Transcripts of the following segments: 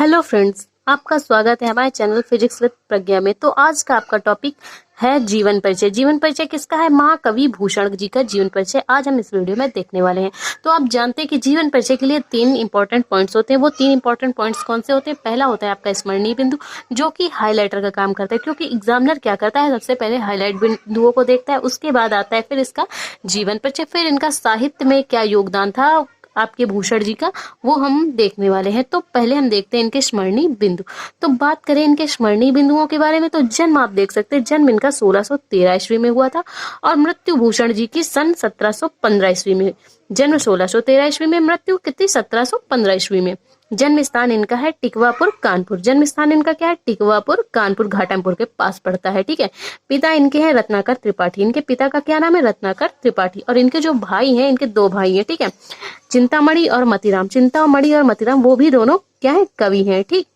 Hello friends, आपका स्वागत है हमारे चैनल फिजिक्स विद प्रज्ञा में। तो आज का आपका टॉपिक है जीवन परिचय। जीवन परिचय किसका है? महाकवि भूषण जी का जीवन परिचय आज हम इस वीडियो में देखने वाले हैं। तो आप जानते हैं कि जीवन परिचय के लिए 3 इंपॉर्टेंट पॉइंट्स होते हैं। वो 3 इंपॉर्टेंट पॉइंट्स कौन से होते हैं? पहला होता है आपका स्मरणीय बिंदु, जो कि हाईलाइटर का काम करता है, क्योंकि एग्जामिनर क्या करता है, सबसे पहले हाईलाइट बिंदुओं को देखता है, उसके बाद आता है फिर इसका जीवन परिचय, फिर इनका साहित्य में क्या योगदान था आपके भूषण जी का, वो हम देखने वाले हैं। तो पहले हम देखते हैं इनके स्मरणीय बिंदु। तो बात करें इनके स्मरणीय बिंदुओं के बारे में, तो जन्म आप देख सकते हैं, जन्म इनका 1613 ईस्वी में हुआ था और मृत्यु भूषण जी की सन 1715 ईस्वी में। जन्म 1613 ईस्वी में, मृत्यु कितनी? 1715 ईस्वी में। जन्म स्थान इनका है टिकवापुर कानपुर। जन्म स्थान इनका क्या है? टिकवापुर कानपुर, घाटमपुर के पास पड़ता है। ठीक है। पिता इनके हैं रत्नाकर त्रिपाठी। इनके पिता का क्या नाम है? रत्नाकर त्रिपाठी। और इनके जो भाई हैं, इनके 2 भाई हैं। ठीक है, चिंतामणि और मतीराम। चिंतामणि और मतीराम वो भी दोनों क्या है? कवि हैं। ठीक,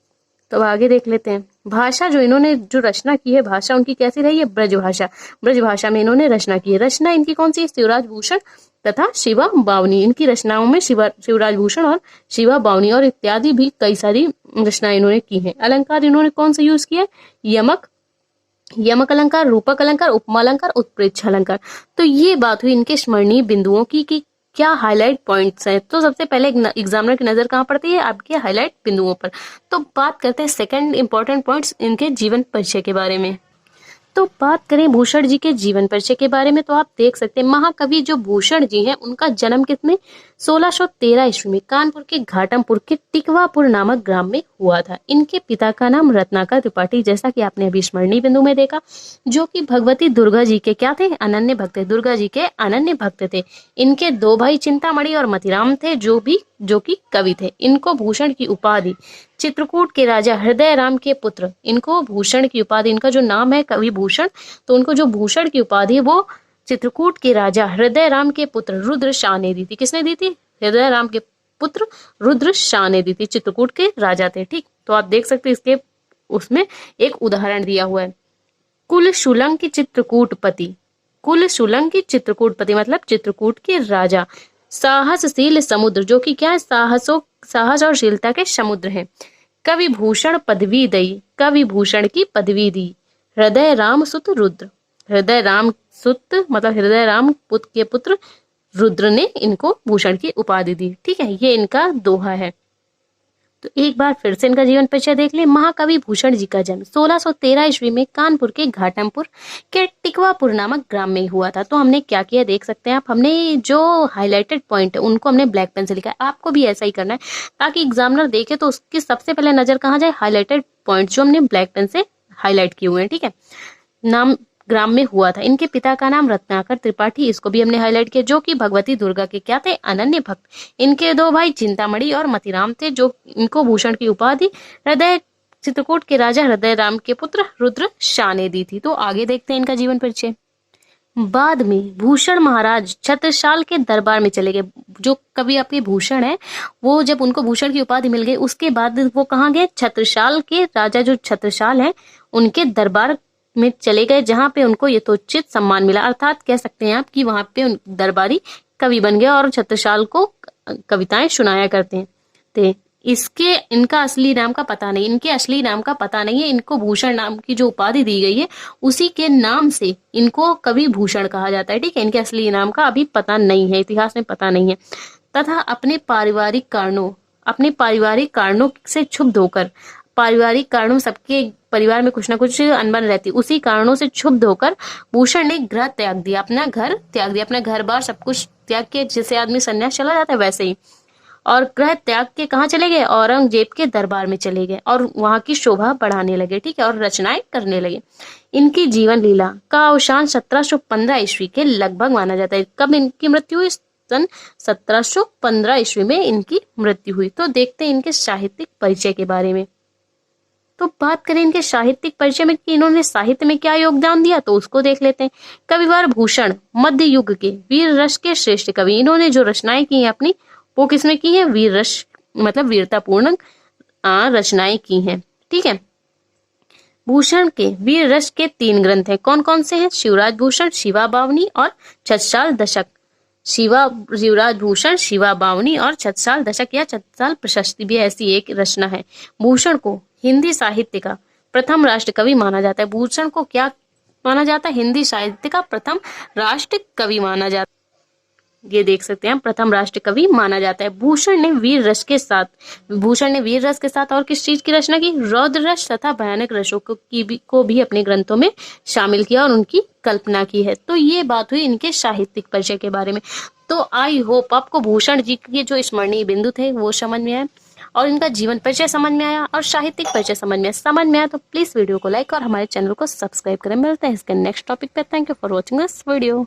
तो आगे देख लेते हैं। भाषा जो इन्होंने जो रचना की है, भाषा उनकी कैसी रही है? ब्रज भाषा। ब्रज भाषा में इन्होंने रचना की है। रचना इनकी कौन सी? शिवराज भूषण तथा शिवा बावनी। इनकी रचनाओं में शिवराज भूषण और शिवा बावनी और इत्यादि भी कई सारी रचनाएं इन्होंने की हैं। अलंकार इन्होंने कौन से यूज किया? यमक अलंकार, रूपक अलंकार, उपमा अलंकार, उत्प्रेक्षा अलंकार। तो ये बात हुई इनके स्मरणीय बिंदुओं की कि क्या हाईलाइट पॉइंट्स हैं। तो सबसे पहले एग्जामिनर की नजर कहाँ पड़ती है? आपके हाईलाइट बिंदुओं पर। तो बात करते हैं सेकंड इंपॉर्टेंट पॉइंट्स इनके जीवन परिचय के बारे में। तो बात करें भूषण जी के जीवन परिचय के बारे में, तो आप देख सकते हैं महाकवि जो भूषण जी हैं, उनका जन्म कितने? 1613 ईस्वी में कानपुर के घाटमपुर के टिकवापुर नामक ग्राम में हुआ था। इनके पिता का नाम रत्नाकर त्रिपाठी, जैसा कि आपने अभी स्मरणीय बिंदु में देखा, जो कि भगवती दुर्गा जी के क्या थे? अनन्य भक्त थे। दुर्गा जी के अनन्य भक्त थे। इनके 2 भाई चिंतामणि और मतीराम थे, जो कि कवि थे। इनको भूषण की उपाधि चित्रकूट के राजा हृदय राम के पुत्र, इनको भूषण की उपाधि, इनका जो नाम है कवि भूषण, तो उनको जो भूषण की उपाधि वो चित्रकूट के राजा हृदय राम के पुत्र रुद्र शाह ने दी थी। किसने दी थी? हृदय राम के पुत्र रुद्र शाह ने दी थी। चित्रकूट के राजा थे। ठीक, तो आप देख सकते हैं इसके उसमें एक उदाहरण दिया हुआ है। कुल शुलंग की चित्रकूटपति। कुल शुलंग की चित्रकूटपति मतलब चित्रकूट के राजा। साहसशील समुद्र, जो कि क्या है? साहस और शीलता के समुद्र हैं। कवि भूषण पदवी दई, कवि भूषण की पदवी दी। हृदय राम सुत रुद्र, हृदय राम सुत मतलब हृदय राम पुत्र के पुत्र रुद्र ने इनको भूषण की उपाधि दी। ठीक है, ये इनका दोहा है। तो एक बार फिर से इनका जीवन परिचय देख ले। महाकवि भूषण जी का जन्म 1613 ईस्वी में कानपुर के घाटमपुर के टिकवापुर नामक ग्राम में हुआ था। तो हमने क्या किया देख सकते हैं आप, हमने जो हाईलाइटेड पॉइंट है उनको हमने ब्लैक पेन से लिखा है। आपको भी ऐसा ही करना है, ताकि एग्जामिनर देखे तो उसकी सबसे पहले नजर कहाँ जाए? हाईलाइटेड पॉइंट जो हमने ब्लैक पेन से हाईलाइट किए हुए हैं। ठीक है, नाम ग्राम में हुआ था। इनके पिता का नाम रत्नाकर त्रिपाठी, इसको भी हमने हाईलाइट किया, जो कि भगवती दुर्गा के क्या थे? अनन्य भक्त। इनके 2 भाई चिंतामणि और मतीराम थे, जो इनको भूषण की उपाधि चित्रकूट के राजा हृदय राम के पुत्र रुद्र शाह ने दी थी। तो आगे देखते हैं इनका जीवन परिचय। बाद में भूषण महाराज छत्रसाल के दरबार में चले गए। जो कवि आपके भूषण है, वो जब उनको भूषण की उपाधि मिल गई, उसके बाद वो कहाँ गए? छत्रसाल के राजा जो छत्रसाल है, उनके दरबार में चले गए, जहां पे उनको यथोचित सम्मान मिला। अर्थात कह सकते हैं आप कि वहां पे दरबारी कवि बन गए और छत्रसाल को कविताएं सुनाया करते थे। इसके इनका असली नाम का पता नहीं, इनके असली नाम का पता नहीं है। इनको भूषण नाम की जो उपाधि दी गई है, उसी के नाम से इनको कवि भूषण कहा जाता है। ठीक है, इनके असली नाम का अभी पता नहीं है, इतिहास में पता नहीं है। तथा अपने पारिवारिक कारणों से क्षुब्ध होकर, पारिवारिक कारणों, सबके परिवार में कुछ ना कुछ अनबन रहती, उसी कारणों से क्षुब्ध होकर भूषण ने गृह त्याग दिया, अपना घर त्याग दिया, अपना घर बार सब कुछ त्याग के, जैसे आदमी संन्यास चला जाता है वैसे ही। और गृह त्याग के कहाँ चले गए? औरंगजेब के दरबार में चले गए और वहां की शोभा बढ़ाने लगे। ठीक है, और रचनाएं करने लगे। इनकी जीवन लीला का अवसान 1715 ईस्वी के लगभग माना जाता है। कब इनकी मृत्यु हुई? सन 1715 ईस्वी में इनकी मृत्यु हुई। तो देखते हैं इनके साहित्यिक परिचय के बारे में। तो बात करें इनके साहित्यिक परिचय में कि इन्होंने साहित्य में क्या योगदान दिया, तो उसको देख लेते हैं। कविवार भूषण मध्य युग के वीर रस के श्रेष्ठ कवि। इन्होंने जो रचनाएं की हैं अपनी, वो किसमें की है? वीर रस मतलब वीरतापूर्ण रचनाएं की हैं। ठीक है, भूषण के वीर रस के 3 ग्रंथ हैं। कौन कौन से हैं? शिवराज भूषण, शिवा बावनी और छत्रसाल दशक। युवराज भूषण, शिवा बावनी और छत्रसाल दशक या छत्रसाल प्रशस्ति भी ऐसी एक रचना है। भूषण को हिंदी साहित्य का प्रथम राष्ट्र कवि माना जाता है। भूषण को क्या माना जाता है? हिंदी साहित्य का प्रथम राष्ट्र कवि माना जाता है। ये देख सकते हैं, प्रथम राष्ट्र कवि माना जाता है। भूषण ने वीर रस के साथ और किस चीज की रचना की? रौद्र रस तथा भयानक रसों को भी अपने ग्रंथों में शामिल किया और उनकी कल्पना की है। तो ये बात हुई इनके साहित्यिक परिचय के बारे में। तो आई होप आपको भूषण जी के जो स्मरणीय बिंदु थे वो समझ में आए और इनका जीवन परिचय समझ में आया और साहित्यिक परिचय समझ में आया। तो प्लीज वीडियो को लाइक और हमारे चैनल को सब्सक्राइब करें। मिलते हैं इसके नेक्स्ट टॉपिक पे। Thank you for watching this video.